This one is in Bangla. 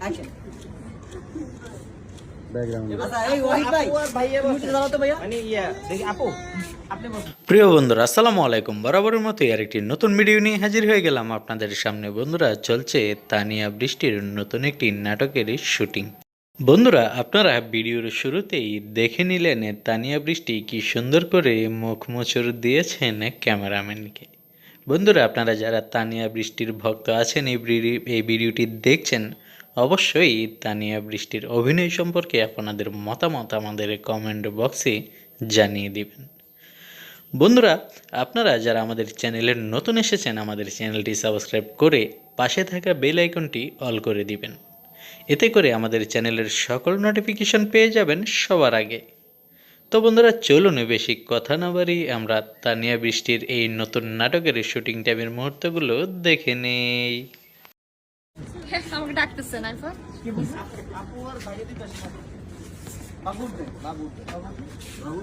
অ্যাকশন। প্রিয় বন্ধুরা আসসালামু আলাইকুম। বরাবরের মতোই আরেকটি নতুন ভিডিও নিয়ে হাজির হয়ে গেলাম আপনাদের সামনে। বন্ধুরা, চলছে তানিয়া বৃষ্টির নতুন একটি নাটকের শুটিং। বন্ধুরা, আপনারা ভিডিওর শুরুতেই দেখে নিলেন তানিয়া বৃষ্টি কি সুন্দর করে মুখ মোচড় দিয়েছেন ক্যামেরাম্যানকে। বন্ধুরা, আপনারা যারা তানিয়া বৃষ্টির ভক্ত আছেন এই ভিডিওটি দেখছেন, অবশ্যই তানিয়া বৃষ্টির অভিনয় সম্পর্কে আপনাদের মতামত আমাদের কমেন্ট বক্সে জানিয়ে দিবেন। বন্ধুরা, আপনারা যারা আমাদের চ্যানেলে নতুন এসেছেন, আমাদের চ্যানেলটি সাবস্ক্রাইব করে পাশে থাকা বেল আইকনটি অল করে দিবেন। এতে করে আমাদের চ্যানেলের সকল নোটিফিকেশন পেয়ে যাবেন সবার আগে। তো বন্ধুরা, চলুন বেশি কথা না বাড়ি আমরা তানিয়া বৃষ্টির এই নতুন নাটকের শুটিং টাইমের মুহূর্তগুলো দেখে নেই। আমাকে ডাকতেছেন আইফা। আপু আর বাইরে দিতে আসে। বাবু বাবু বাবু